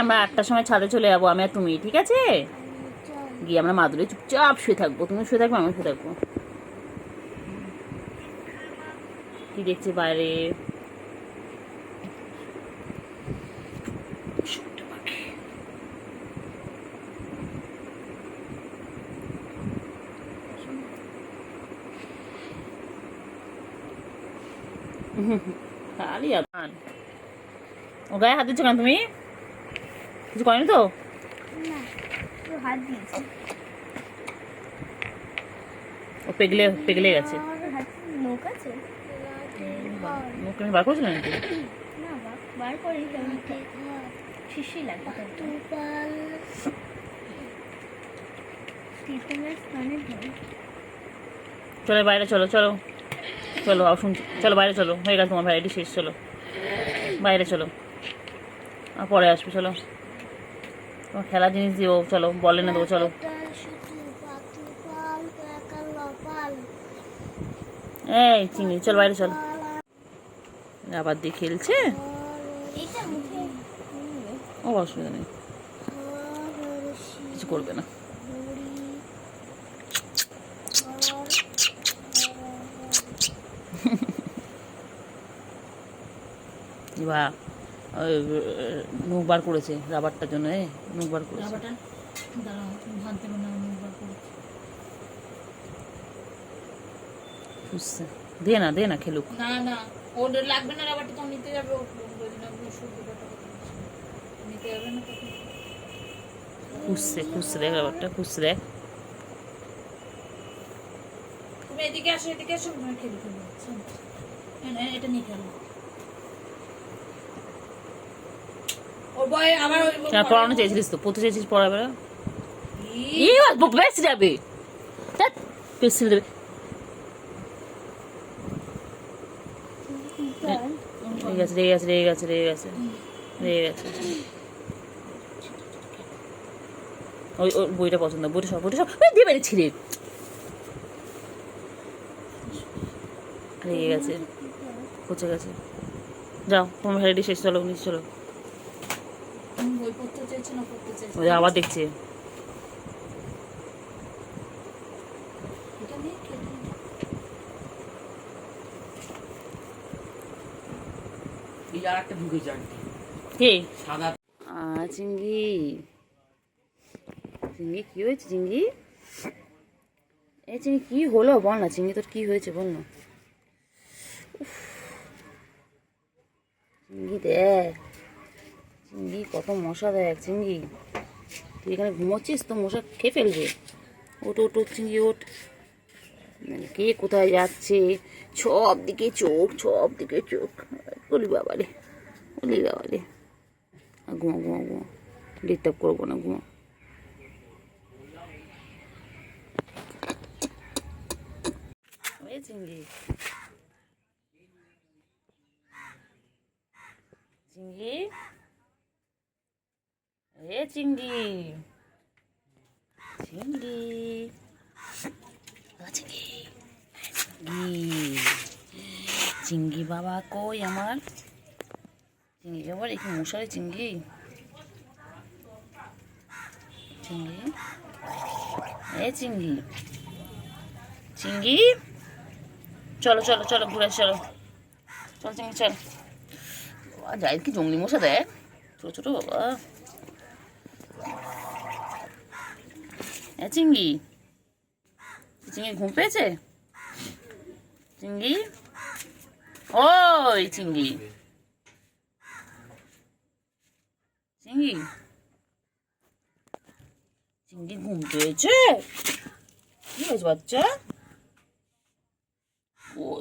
আমরা 8টার সময় ছাদে চলে যাবো, আমি আর তুমি, ঠিক আছে? গিয়ে আমরা মাদুরে চুপচাপ শুয়ে থাকবো, তুমি শুয়ে থাকবো, আমি শুয়ে থাকবো। কি দেখছি বাইরে? খালি আদান। ও গায়ে হাত দিচ্ছ কেন তুমি? কিছু করেনি তো? ও পেগলে পেগলে গেছে। মুখ বার করেছিল নাকি? চলো বাইরে, চলো চলো চলো, শুন, চলো বাইরে চলো, হয়ে গেছে তোমার ভ্যারাইটি শেষ, চলো বাইরে চলো, আর পরে আসবে, চলো তোমার খেলার জিনিস দিও, চলো বলে না দেবো, চলো। এই চিংড়ি, চল বাইরে চল। আবার দিয়ে খেলছে, ও অসুবিধা নেই, কিছু করবে না। বা মুখ বার করেছে রাবারটার জন্য, মুখ বার করেছে। দে না, দে না, খেলুক। না না, ওর লাগবে না রাবারটা, তো নিতে যাবে, নিতে যাবে না। খুঁজছে খুঁজছে, দেখ রাবারটা খুঁজছে, দেখ। তুমি এদিকে আসো, এদিকে আসো, খেলে খেলো, এটা নিয়ে খেলো। ওর বয় আবার পড়ানো চেয়েছিলিস তো, পড়তে চেয়েছিস, পড়াবে না, বেশি যাবে, বেশি দেবে। রেগে গেছে, রেগে গেছে, রেগে গেছে, রেগে গেছে, রেগে গেছে। ওই ওর বইটা পছন্দ, বইটা সব, বইটা সব দিয়ে বেড়েছি রে, রেগে গেছে, পচে গেছে। যাও তোমার ভ্যারাইটি শেষ, চলো নিচে চলো। বই পড়তে চাইছে না, পড়তে চাইছে, ওই আবার দেখছে। এটা নিয়ে খেলে কে চিংড়ি, চিংড়ি কি হয়েছে চিংড়ি? এই চিংড়ি কি হলো বল না, চিংড়ি তোর কি হয়েছে বল না। চিংড়ি দেখ, চিংড়ি কত মশা, দেখ চিংড়ি, তুই এখানে ঘুমোচ্ছিস তো মশা খেয়ে ফেলবে। ওট ওট ওট চিংড়ি ওট, কে কোথায় যাচ্ছে, সব দিকে চোখ, সব দিকে চোখ, বলি বাবারে, বলি বাবারে। ঘুমো ঘুমো ঘুমো, ডিস্টার্ব করবো না, ঘুমো। চিংড়ি, চিংড়ি, এ চিংড়ি, চিংড়ি, চিংড়ি, চিংড়ি বাবা কই আমার চিংড়ি বাবার, একটু মশারি চিংড়ি, চিংড়ি, এ চিংড়ি, চিংড়ি, চলো চলো চলো ঘুরে চলো, চল চিংড়ি চল। যাই কি জঙ্গলি মশা দেখ, ছোট ছোট বাবা। এ চিংড়ি, চিংড়ি ঘুম পেয়েছে, চিংড়ি, ওই চিংড়ি, চিংড়ি, চিংড়ি ঘুম পেয়েছে, কি হয়েছে বাচ্চা?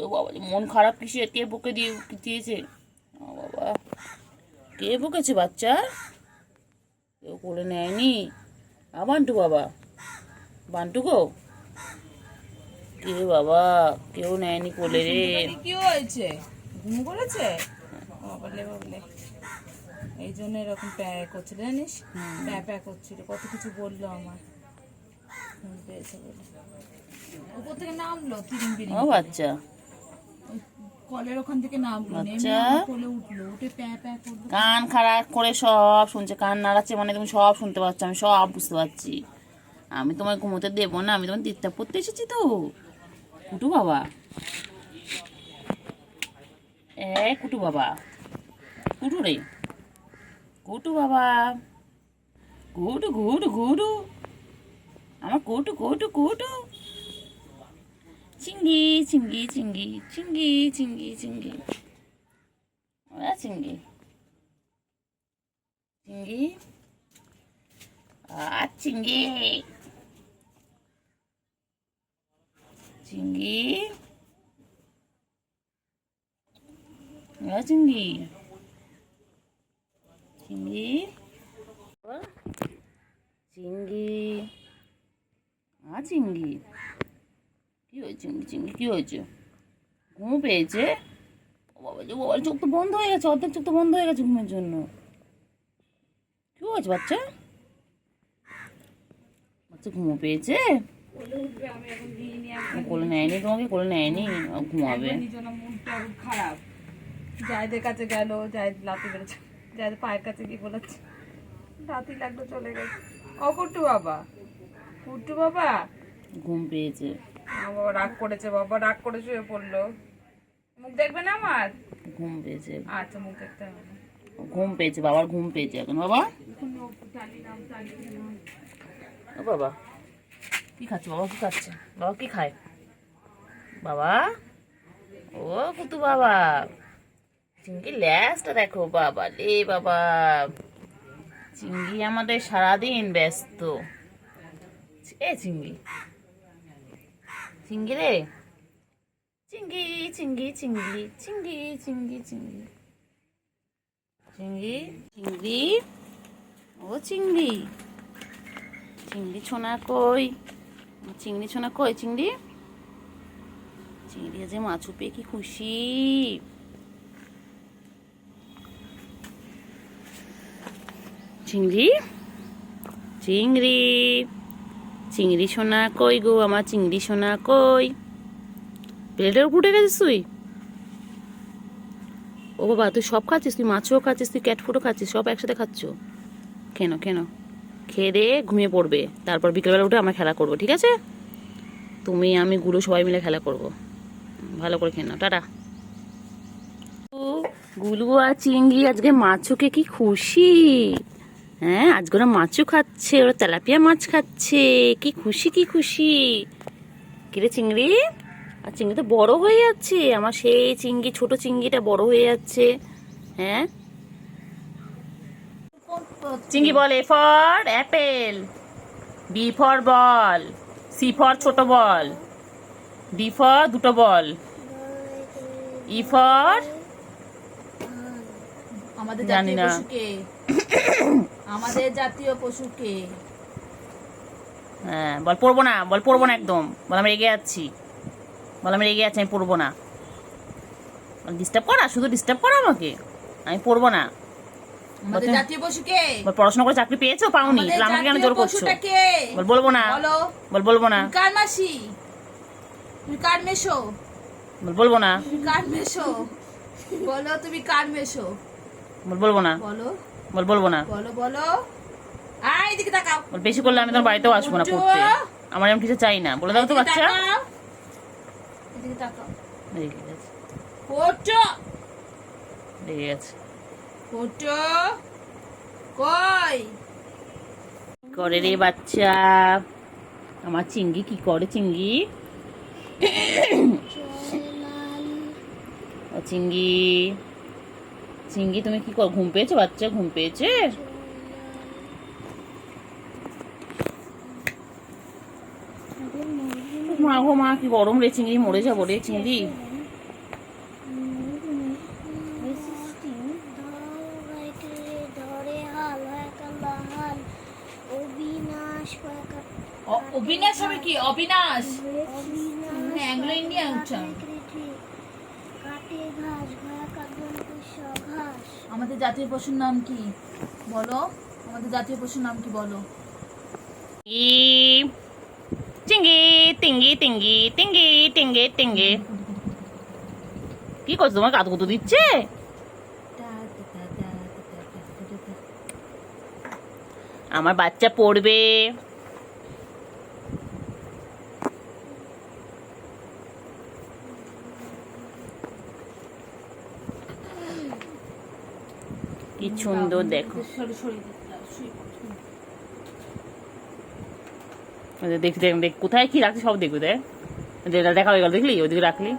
ও বাবা, মন খারাপ কিসে, কে বকে দিয়েছে? বাবা, কে বকেছে বাচ্চা? কেউ কোলে নেয়নি? বান্টু বাবা, বান্টু গো, কে বাবা, কেউ নেয়নি কোলে রে। কি হয়েছে, ঘুম করেছে বাবলে বাবলে, এই জন্য এরকম প্যাক করছিল জানিস, প্যাক করছিল, কত কিছু বললো আমার, পেয়েছে বলে উপর থেকে নামলো, ও বাচ্চা, কলের ওখান থেকে নামলো, নেমে বাচ্চা। আমার কোলে উঠলো, উঠে প্যা প্যা করলো। কান খারাপ করে সব শুনছে, কান নাড়াচ্ছে মানে তুমি সব শুনতে পাচ্ছ, আমি সব বুঝতে পারছি। আমি তোমায় ঘুমোতে দেবো না, আমি তোমার ডিস্টার্ব করতে এসেছি তো। কুটু বাবা, কুটু বাবা, কুটু রে, কুটু বাবা, কুটু কুটু কুটু, আমার কুটু কুটু কুটু, চিঙ্গি চিঙ্গি চিঙ্গি চিঙ্গি চিঙ্গি চিঙ্গি, চিঙ্গি চিঙ্গি, চিঙ্গি চিঙ্গি, চিঙ্গি চিঙ্গি, চিঙ্গি, চিঙ্গি, কি হয়েছে চিঙ্গি চিঙ্গি, কি হয়েছে? ঘুম পেয়েছে? ও বাবা যে বাবা, চোখ তো বন্ধ হয়ে গেছে, অর্ধেক চোখ তো বন্ধ হয়ে গেছে ঘুমের জন্য। কি হয়েছে বাচ্চা? বাচ্চা ঘুমো পেয়েছে? কোলে উঠবে, আমি এখন দিইনি, কোলে নেয়নি তোমাকে? কোলে নেয়নি, ঘুমাবে। নিজের মনটা খারাপ। জায়দের কাছে গেল, জায়দ লাথি বেড়েছে, জায়দ পায়ের কাছে গিয়ে বলেছে, লাথি লাগলো, চলে গেছে। ও কুট্টু বাবা, কুট্টু বাবা, ঘুম পেয়েছে। বাবা রাগ করেছে, বাবা রাগ করে শুয়ে পড়লো। মুখ দেখবে না আমার? ঘুম পেয়েছে, আচ্ছা, মুখ দেখতে হবে না। ঘুম পেয়েছে, বাবার ঘুম পেয়েছে এখন। বাবা, ও বাবা কি খাচ্ছে? বাবা কি খাচ্ছে? বাবা কি খায়? বাবা, ও কুতু বাবা, চিঙ্গি ল্যাসটা দেখো বাবা রে বাবা। চিঙ্গি আমাদের সারাদিন ব্যস্ত। এ চিঙ্গি, চিঙ্গি রে, চিঙ্গি চিঙ্গি চিঙ্গি চিঙ্গি চিঙ্গি চিঙ্গি চিঙ্গি চিঙ্গি, ও চিংড়ি, চিংড়ি ছোনা কই? চিংড়ি ছোনা কই? চিংড়ি, চিংড়ি যে মাছ পেয়ে কি খুশি। চিংড়ি, চিংড়ি, চিংড়ি সোনা কই গো আমার, চিংড়ি সোনা কই? প্লেটের উপর উঠে গেছিস তুই? ও বাবা, তুই সব খাচ্ছিস? তুই মাছও খাচ্ছিস, তুই ক্যাট ফুডও খাচ্ছিস, সব একসাথে খাচ্ছ কেন? কেন? খেয়ে দিয়ে ঘুমিয়ে পড়বে, তারপর বিকেলবেলা উঠে আমরা খেলা করবো, ঠিক আছে? তুমি আমি গুলো সবাই মিলে খেলা করবো। ভালো করে খেয়ে নাও, টাটা। গুলু আর চিংড়ি আজকে মাছুকে কি খুশি। হ্যাঁ, আজকে ওরা মাছু খাচ্ছে, ওরা তেলাপিয়া মাছ খাচ্ছে, কি খুশি কি খুশি। কিরে চিংড়ি? আর চিংড়ি তো বড় হয়ে যাচ্ছে, আমার সেই চিংড়ি, ছোট চিংড়িটা বড় হয়ে যাচ্ছে। হ্যাঁ, চিংড়ি ball A for apple, B for ball, C for ছোট বল, ডি ফর দুটো বল, ই ফর আমাদের জানি জাতীয় না। পশুকে, আমাদের জাতীয় পশুকে। হ্যাঁ, বল পড়বো না, বল পড়বো না একদম, বল আমি রেগে যাচ্ছি, বল আমি রেগে যাচ্ছি, আমি পড়বো না। ডিস্টার্ব করা, শুধু ডিস্টার্ব করা আমাকে, আমি পড়বো না। আমাদের জাতীয় পশুকে, বল পড়াশোনা করে চাকরি পেয়েছো? পাওনি, আমাদের তাহলে আমাকে কেন জাতীয় জোর করছো? পশুটাকে বল বলবো না, বলো। বল বলবো না, তুমি কার মাসি? তুমি কার মেশো? বল বলবো না, তুমি কার মেশো? বলো, তুমি কার মেশো? বল বলবো না, বলো, বল বলবো না, বলো, বলো। আয় এদিকে তাকাও। বল বেশি করলে আমি তোমার বাড়িতেও আসবো না পড়তে, আমার এমন কিছু চাই না, বলে দাও তো বাচ্চা। তাকাও, এদিকে তাকাও। রেগে গেছে, ফটো, রেগে গেছে। ফটো কই? করে রে বাচ্চা, আমার চিংড়ি কি করে? চিংড়ি, ও চিংড়ি, চিংড়ি তুমি কি কর? ঘুম পেয়েছো বাচ্চা? ঘুম পেয়েছে? মা গো মা, কি গরম রে চিংড়ি, মরে যাবো রে চিংড়ি। অবিনাশ হবে কি? অবিনাশ অ্যাংলো ইন্ডিয়ান উচ্চারণ। আমাদের জাতীয় পশুর নাম কি বলো? আমাদের জাতীয় পশুর নাম কি বলো? চিংড়ি, টিঙ্গি টিঙ্গি টিঙ্গি টিঙ্গি টিঙ্গি। কি করছো, তোমার কাতু কুতু দিচ্ছে? আমার বাচ্চা পড়বে। কি সুন্দর দেখো। দেখ দেখ দেখ কোথায় কি রাখছি সব দেখবি। দেখ যেটা দেখা হয়ে গেল, দেখলি ওদিকে রাখলি।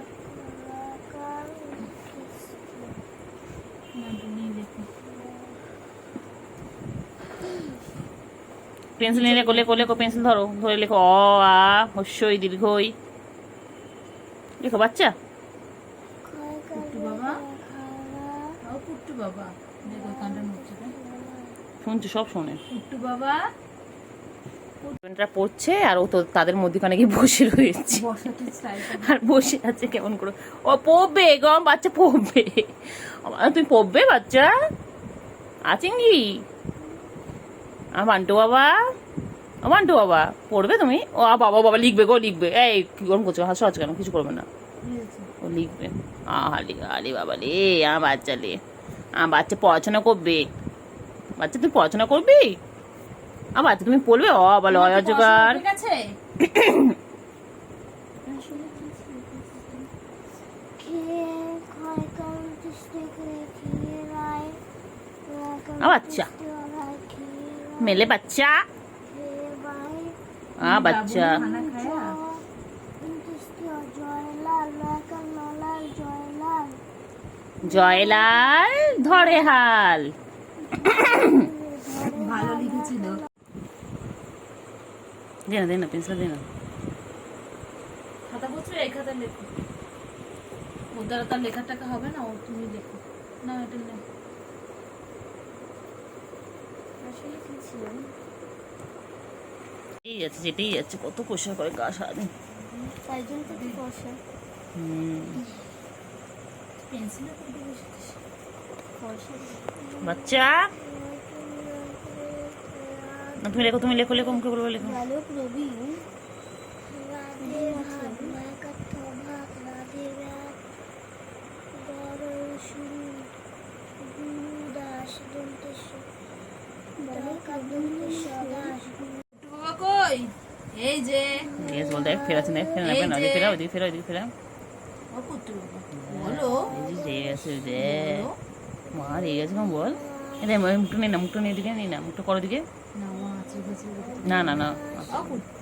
পেন্সিল নিয়ে লেখো, লেখো লেখো, পেন্সিল ধরো, ধরে লেখো অ আ হস্যই দীর্ঘই। লেখো বাচ্চা। পুট্টু বাবা, ও পুট্টু বাবা, দেখো কানটা নড়ছে না। শুনছো, সব শোনে। পুট্টু বাবা পেনটা পড়ছে আর ও তো তাদের মধ্যখানে গিয়ে বসে রয়েছে বসাতে স্টাইল আর বসে আছে কেমন করে। ও পড়বে গম, বাচ্চা পড়বে। তুমি পড়বে বাচ্চা? আচিঙ্গি আমার বান্টু বাবা, ও বান্টু বাবা পড়বে তুমি? ও বাবা বাবা লিখবে গো, লিখবে। এই কি গরম করছো, হাসো আজ কেন? কিছু করবে না, ও লিখবে। আলি আলি বাবা রে, আমার বাচ্চা লে, আমার বাচ্চা পড়াশোনা করবে। বাচ্চা তুমি পড়াশোনা করবি? আমার বাচ্চা তুমি পড়বে? ও বলো অজগার। ঠিক আছে। বাচ্চা মেলে বাচ্চা, বাচ্চা জয়লাল ধরে হাল। ভালো লিখেছিল। দে না, দে না, পেন্সিল দে না। খাতা বলছো, এই খাতা লেখো। ওর দ্বারা তার লেখার টাকা হবে না, ও তুমি লেখো না। এটা লেখো। এই যাচ্ছে, যেতেই যাচ্ছে, কত কোষা করে গা সারাদিন। বাচ্চা তুমি লেখো, তুমি লেখো, লেখো, মুখে বলবো, লেখো। বাবা কই? এই যে ইয়েস বল, দেখ ফেরাচ্ছে না, ফেরা না, ফেরা না, ওদিকে ফেরা, ওদিকে ফেরা, ওদিকে ফেরা। ও পুত্র বাবা বলো। এই যে গেছে যে মা রেগে গেছে, মা বল। এটা মুখটা নেই না, মুখটা নিয়ে দিকে নেই না, মুখটা করো দিকে। না ও আছে গেছে। না না না, ও পুত্র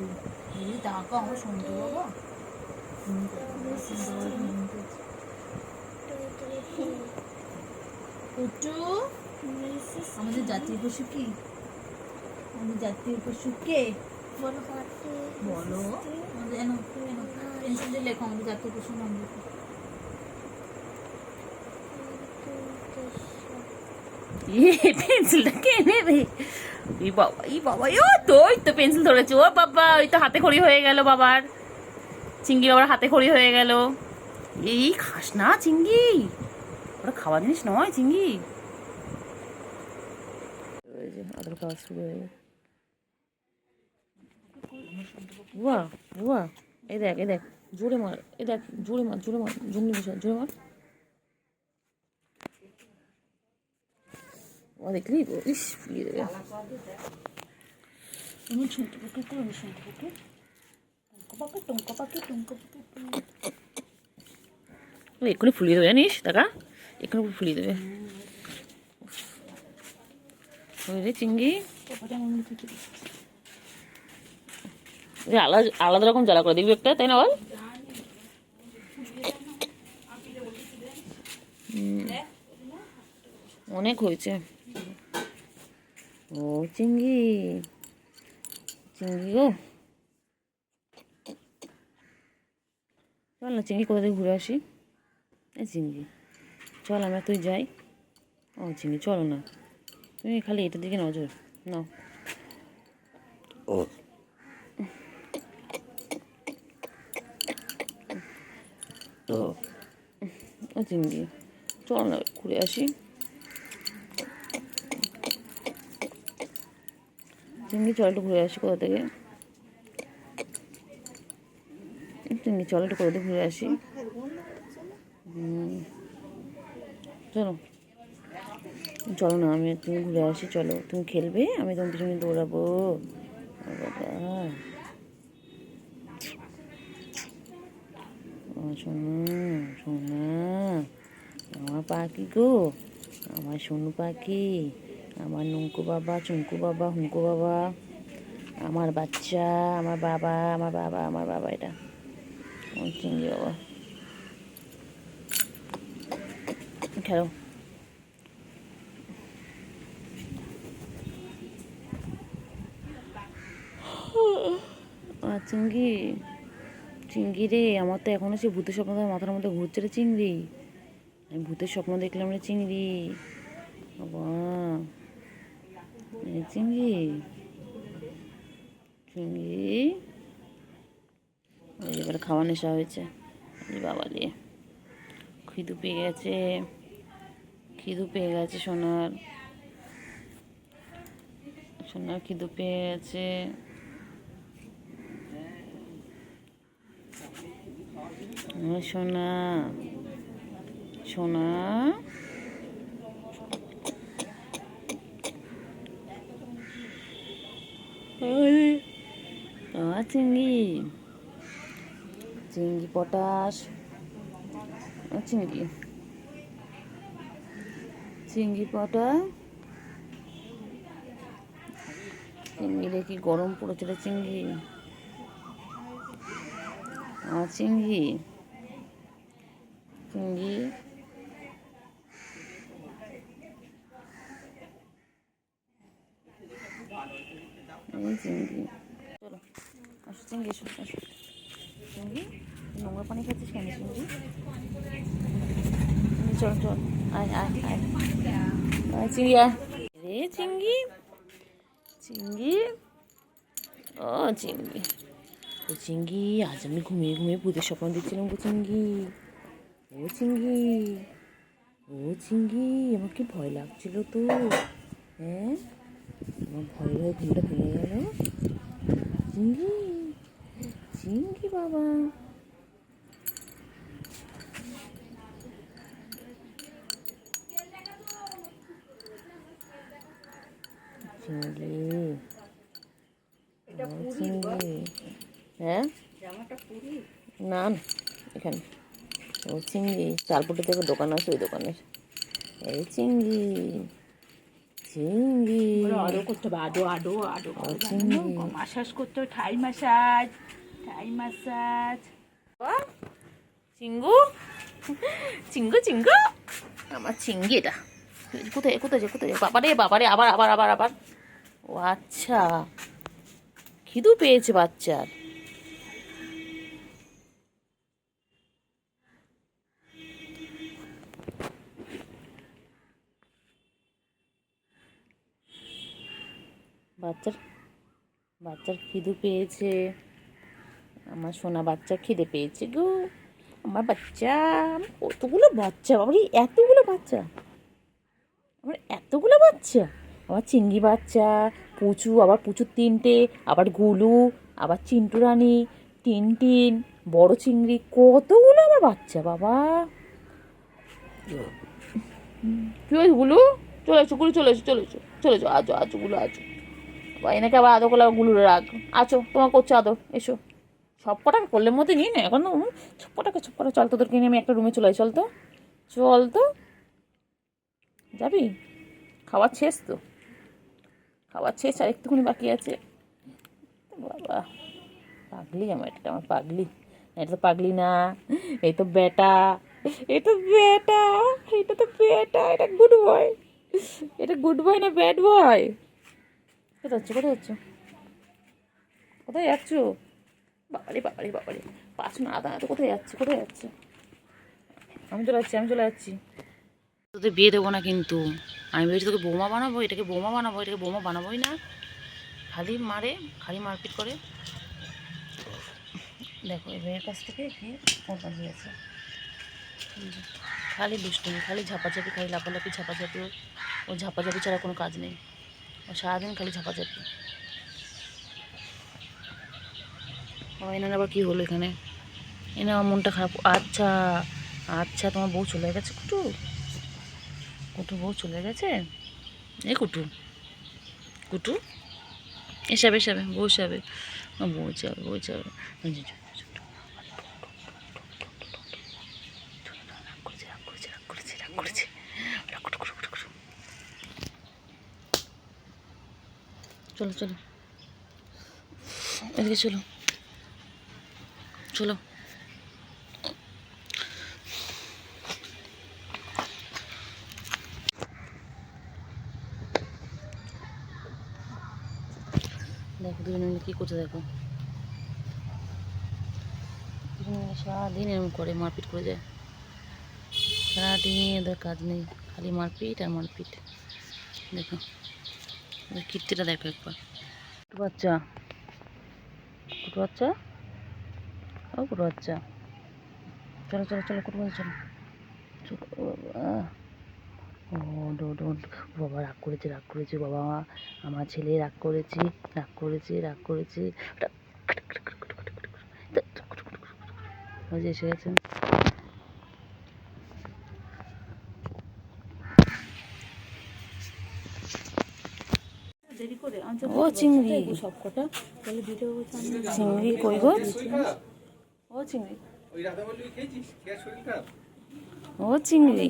এই টাকা আমার শুনতে বাবা। পুট্টু, আমাদের জাতীয় পশু কি? আমাদের জাতীয় পশু কে? বলো বলো। পেন্সিল দিয়ে লেখো আমাদের জাতীয় পশুর নাম লেখো। পেন্সিলটা কে নেবে? ই বাবা, ই বাবা, ও তো ওই তো পেন্সিল ধরেছে। ও বাবা, ওই তো হাতে খড়ি হয়ে গেল বাবার। চিঙ্গি বাবার হাতে খড়ি হয়ে গেল। এই খাস না চিঙ্গি, ওটা খাওয়া জিনিস নয় চিঙ্গি। আদর খাওয়া শুরু হয়ে গেছে। বুয়া বুয়া, এই দেখ, এই দেখ, জোরে মার, এই দেখ, জোরে মার, জোরে মার, জঙ্গলি বিষয়, জোরে মার। ও দেখলি, ইস ফুলিয়ে দেবে। তুমি শুনতে পাকে করে, শুনতে পাকে টুঙ্কো পাকে, টুঙ্কো পাকে এক্ষুনি ফুলিয়ে দেবে, জানিস টাকা, এক্ষুনি ফুলিয়ে দেবে। ওই রে চিঙ্গি, আলাদা আলাদা রকম জ্বালা করে দেখবি একটা, তাই না বল? অনেক হয়েছে। ও চিঙ্গি, চিঙ্গি গো, চল না চিঙ্গি, কোথা থেকে ঘুরে আসি। এই চিঙ্গি চল, আমরা তুই যাই। ও চিঙ্গি চলো না, তুমি খালি এটার দিকে নজর নাও। ও তো ও চিঙ্গি চল না ঘুরে আসি। চিঙ্গি চল একটু ঘুরে আসি কোথা থেকে। চিঙ্গি চল একটু কোথা থেকে ঘুরে আসি। চলো চলো না, আমি তুমি ঘুরে আসি, চলো তুমি খেলবে, আমি তোমার পিছনে দৌড়াবো। ও বাবা, ও সোনা, সোনা, আমার পাখি গো, আমার সোনু পাখি, আমার নুঙ্কু বাবা, চুঙ্কু বাবা, হুঙ্কু বাবা, আমার বাচ্চা, আমার বাবা, আমার বাবা, আমার বাবা, এটা আমার চিংড়ি বাবা। খেলো। আর চিংড়ি, চিংড়ি রে, আমার তো এখনো সে ভূতের স্বপ্ন মাথার মধ্যে ঘুরছে রে চিংড়ি। আমি ভূতের স্বপ্ন দেখলাম রে চিংড়ি বাবা। চিংড়ি, চিংড়ি, এবারে খাওয়া নেশা হয়েছে বাবা রে। খিদু পেয়ে গেছে, খিদু পেয়ে গেছে সোনার, সোনার খিদু পেয়ে গেছে। সোনা, সোনা, চিংড়ি, চিংড়ি পটাশ, চিংড়ি, চিংড়ি পটা, চিংড়িরে কি গরম পড়েছে রে চিংড়ি। চিংড়ি, চিংড়ি, এই চিংড়ি, চলো আসো চিংড়ি, এসো আসো চিংড়ি, নোংরা পানি খাচ্ছিস কেন চিংড়ি? চল চল, আয় আয় আয়, আয় চিংড়ি, আয় রে চিংড়ি, চিংড়ি, ও চিংড়ি, ও চিংড়ি, আজ আমি ঘুমিয়ে ঘুমিয়ে ভূতের স্বপ্ন দেখছিলাম গো চিংড়ি। ও চিংড়ি, ও চিংড়ি, আমার কি ভয় লাগছিল তো। হ্যাঁ, আমার ভয় ভয়ে ঘুমটা ভেঙে গেল। চিংড়ি, চিংড়ি বাবা, চিংড়ি, চিংড়ি, হ্যাঁ না না এখানে। ও চিংড়ি, চারপুটে থেকে দোকান আছে, ওই দোকানের। এই চিংড়ি, চিংড়ি, আদো করতে হবে, আদো আদো আদো চিংড়ি, মাসাজ করতে হবে, ঠাই মাসাজ, ঠাই মাসাজ। চিঙ্গু, চিঙ্গু, চিঙ্গু, আমার চিংড়ি এটা। কোথায় কোথায় যে কোথায়, বাবারে বাবারে, আবার আবার আবার আবার। ও আচ্ছা, খিদু পেয়েছে বাচ্চার। বাচ্চার, বাচ্চার খিদু পেয়েছে, আমার সোনা বাচ্চা খিদে পেয়েছে গো। আমার বাচ্চা, কতগুলো বাচ্চা বাবারে, এতগুলো বাচ্চা, আমার এতগুলো বাচ্চা। আমার চিংড়ি বাচ্চা, পুচু, আবার পুচুর তিনটে, আবার গুলু, আবার চিন্টু রানী, টিনটিন, বড় চিংড়ি, কতগুলো আমার বাচ্চা বাবা। কি হয়েছে গুলু? চলে এসো গুলু, চলে এসো, চলে এসো, চলে এসো, আজো আজো গুলু, আজো। বা এনেকে আবার আদর করলে আবার গুলুরে রাখ। আছো, তোমার করছে আদর, এসো। সব কটাকে করলের মধ্যে নিয়ে না এখন, সব কটাকে, সব কটা, চল তোদেরকে নিয়ে আমি একটা রুমে চলে, চল তো, চল তো, যাবি? খাবার শেষ তো, খাবার শেষ, আর একটুখানি বাকি আছে। বাবা পাগলি আমার, এটা আমার পাগলি, এটা তো পাগলি না, এই তো বেটা, এই তো বেটা, এটা তো বেটা, এটা গুড বয়, এটা গুড বয় না ব্যাড বয়? কোথায় যাচ্ছ, কোথায় যাচ্ছ, কোথায় যাচ্ছ? বাবারে বাবারে বাবারে, পাঁচ না আদা, তো কোথায় যাচ্ছে, কোথায় যাচ্ছে? আমি চলে যাচ্ছি, আমি চলে যাচ্ছি। তোদের বিয়ে দেবো না কিন্তু, আমি ভেবেছি তোকে বোমা বানাবো, এটাকে বোমা বানাবো, এটাকে বোমা বানাবোই না, খালি মারে, খালি মারপিট করে। দেখো এই মেয়ের কাছ থেকে ওর কাছে আছে, খালি দুষ্টুমি, খালি ঝাপাঝাপি, খালি লাফালাফি, ঝাপাঝাপি, ও ঝাপাঝাপি ছাড়া কোনো কাজ নেই, ও সারাদিন খালি ঝাপাঝাপি। ও এনার আবার কী হলো এখানে? এনে আমার মনটা খারাপ। আচ্ছা আচ্ছা, তোমার বউ চলে গেছে কুটু? কুটু বউ চলে গেছে? এই কুটু, কুটু এসাবে এসাবে, বউ যাবে, বউ যাবে, বউ যাবে। চলো চলো, এদিকে চলো, চলো। দেখো দুজনে মিলে কী করছে, দেখো দুজনে মিলে সারাদিন এরকম করে মারপিট করে যায়। সারাদিন ওদের কাজ নেই, খালি মারপিট আর মারপিট। দেখো ওদের কীর্তিটা দেখো একবার। কুটু বাচ্চা, কুটু বাচ্চা, ও কুটু বাচ্চা, চলো চলো চলো, কুটু বাচ্চা চলো চলো। ও বাবা, ও ডোড, বাবা রাগ করেছে, রাগ করেছে বাবা, আমার ছেলে রাগ করেছে, রাগ করেছে, রাগ করেছে। ওই যে এসে গেছেন। ও চিংড়ি, সবকটা তাহলে ভিডিও চিংড়ি কই গো? ও চিংড়ি, ও চিংড়ি,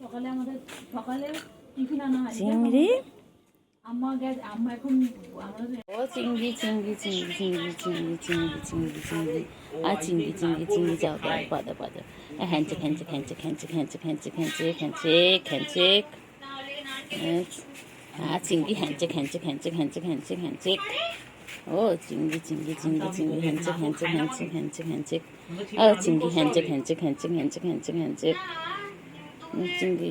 সকালে আমাদের সকালে টিফিন আনা হয় চিংড়ি, আম্মা এখন আমাদের ও চিংড়ি, চিংড়ি, চিংড়ি, চিংড়ি, চিংড়ি, চিংড়ি, চিংড়ি, চিংড়ি, আর চিংড়ি, চিংড়ি, চিংড়ি, যাও দাও, পাদা পাদা, হ্যাঁচে খ্যাঁচে খ্যাঁচে খ্যাঁচে খ্যাঁচে খ্যাঁচে খ্যাঁচে খ্যাঁচে খ্যাঁচে, আর চিংড়ি হ্যাঁচে খ্যাঁচে খ্যাঁচে খ্যাঁচে খ্যাঁচে খ্যাঁচে, ও চিংড়ি, চিংড়ি, চিংড়ি, চিংড়ি, হ্যাঁচে খ্যাঁচে খ্যাঁচে খ্যাঁচে খ্যাঁচে, ও চিংড়ি হ্যাঁচে খ্যাঁচে খ্যাঁচে খ্যাঁচে খ্যাঁচে খ্যাঁচে খ্যাঁচে, চিংড়ি।